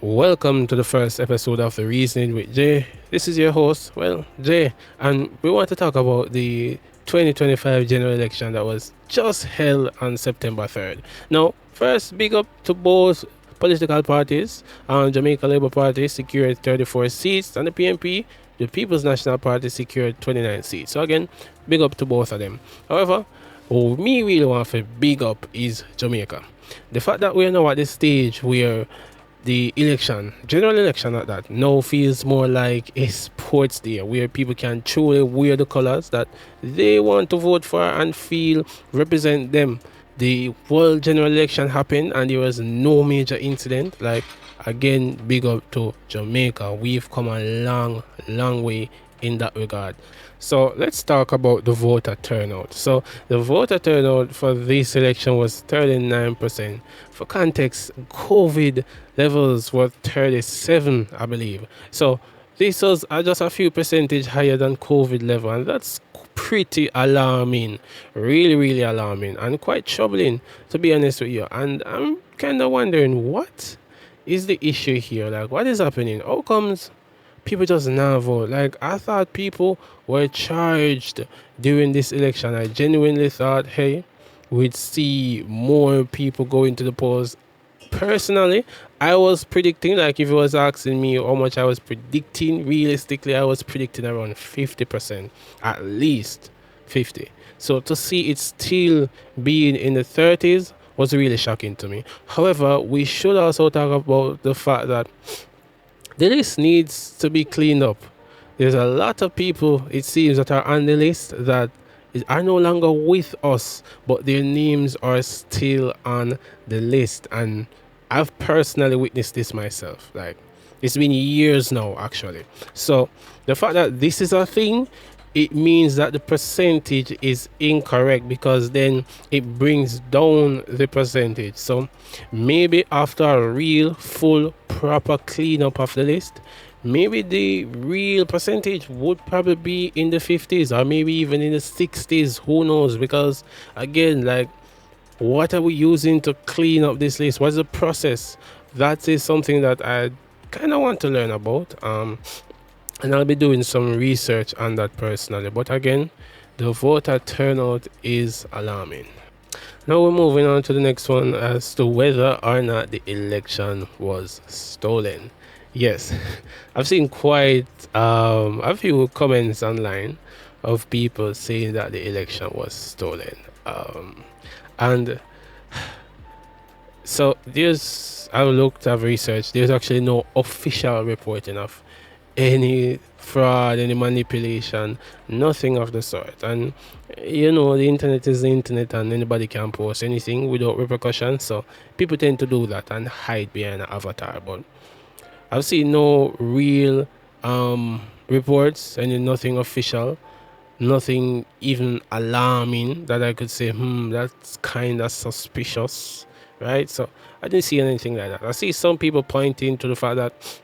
Welcome to the first episode of The Reasoning with Jay. This is your host, Jay, and we want to talk about the 2025 general election that was just held on September 3rd. Now, first, big up to both political parties. Jamaica Labour Party secured 34 seats, and the PNP, the People's National Party, secured 29 seats. So again, big up to both of them. However, what me really want to big up is Jamaica. The fact that we're now at this stage where the election, general election at that, now feels more like a sports day where people can truly wear the colors that they want to vote for and feel represent them. The world general election happened and there was no major incident. Like, again, big up to Jamaica. We've come a long way in that regard. So let's talk about the voter turnout. So the voter turnout for this election was 39%. For context, COVID levels were 37, I believe. So this was just a few percentage higher than COVID level, and that's pretty alarming, really alarming, and quite troubling, to be honest with you. And I'm kind of wondering, what is the issue here? Like, what is happening? How comes people just now vote? Like, I thought people were charged during this election. I genuinely thought, hey, we'd see more people going to the polls. Personally, I was predicting, like, if you was asking me how much I was predicting, realistically, I was predicting around 50%, at least 50. So to see it still being in the 30s was really shocking to me. However, we should also talk about the fact that the list needs to be cleaned up. There's a lot of people, it seems, that are on the list that are no longer with us, but their names are still on the list. And I've personally witnessed this myself. Like, it's been years now, actually. So the fact that this is a thing, it means that the percentage is incorrect, because then it brings down the percentage. So maybe after a real full proper cleanup of the list, maybe the real percentage would probably be in the 50s or maybe even in the 60s. Who knows? Because again, like, what are we using to clean up this list? What's the process? That is something that I kind of want to learn about. And I'll be doing some research on that personally. But again, the voter turnout is alarming. Now we're moving on to the next one as to whether or not the election was stolen. Yes, I've seen quite a few comments online of people saying that the election was stolen. And so I've researched, there's actually no official reporting of any fraud, any manipulation, nothing of the sort. And the internet is the internet, and anybody can post anything without repercussion. So people tend to do that and hide behind an avatar. But I've seen no real reports, and nothing official, nothing even alarming that I could say, that's kind of suspicious, right? So I didn't see anything like that. I see some people pointing to the fact that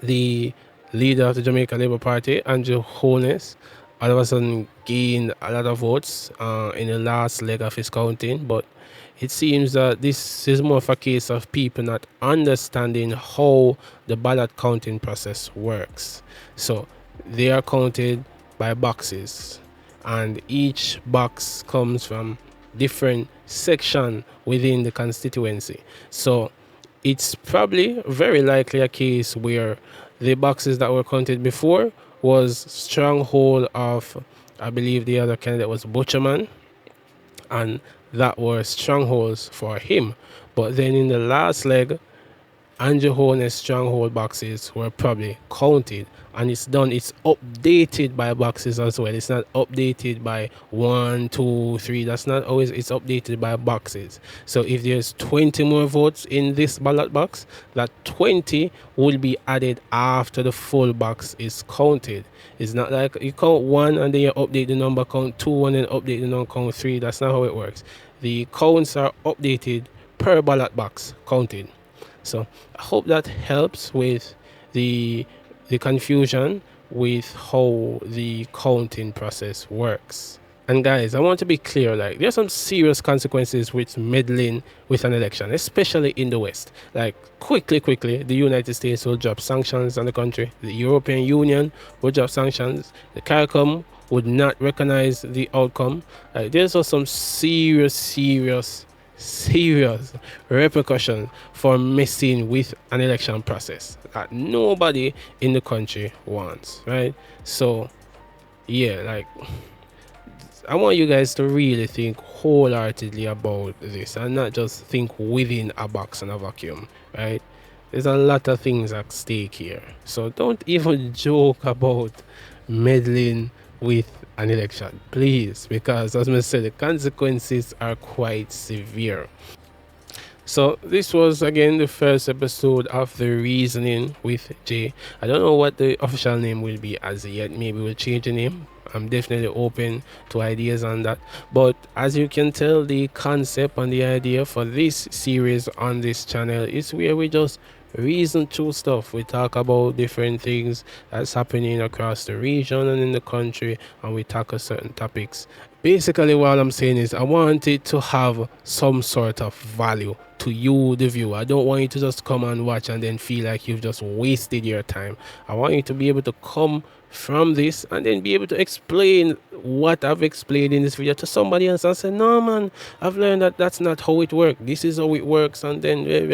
the leader of the Jamaica Labour Party, Andrew Holness, all of a sudden gained a lot of votes in the last leg of his counting. But it seems that this is more of a case of people not understanding how the ballot counting process works. So they are counted by boxes, and each box comes from different section within the constituency. So it's probably very likely a case where the boxes that were counted before was stronghold of, I believe the other candidate was Butcherman, and that were strongholds for him. But then in the last leg, Andrew Horner's stronghold boxes were probably counted, and it's updated by boxes as well. It's not updated by 1, 2, 3. That's not always, it's updated by boxes. So if there's 20 more votes in this ballot box, that 20 will be added after the full box is counted. It's not like you count 1 and then you update the number, count 2 and then update the number, count 3. That's not how it works. The counts are updated per ballot box counted. So I hope that helps with the confusion with how the counting process works. And guys, I want to be clear, like there's some serious consequences with meddling with an election, especially in the West. Like quickly, the United States will drop sanctions on the country. The European Union will drop sanctions. The CARICOM would not recognize the outcome. There's also some serious repercussion for messing with an election process that nobody in the country wants, right? So yeah, like I want you guys to really think wholeheartedly about this and not just think within a box and a vacuum, right? There's a lot of things at stake here. So don't even joke about meddling with an election, please, because as I said, the consequences are quite severe. So this was again the first episode of the Reasoning with Jay. I don't know what the official name will be as yet. Maybe we'll change the name. I'm definitely open to ideas on that. But as you can tell, the concept and the idea for this series on this channel is where we just reason through stuff. We talk about different things that's happening across the region and in the country, and we tackle certain topics. Basically, what I'm saying is I want it to have some sort of value to you, the viewer. I don't want you to just come and watch and then feel like you've just wasted your time. I want you to be able to come from this and then be able to explain what I've explained in this video to somebody else and say, no man, I've learned that that's not how it works. This is how it works. And then you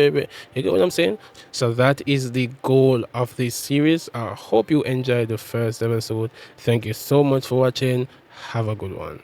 get what I'm saying? So that is the goal of this series. I hope you enjoyed the first episode. Thank you so much for watching. Have a good one.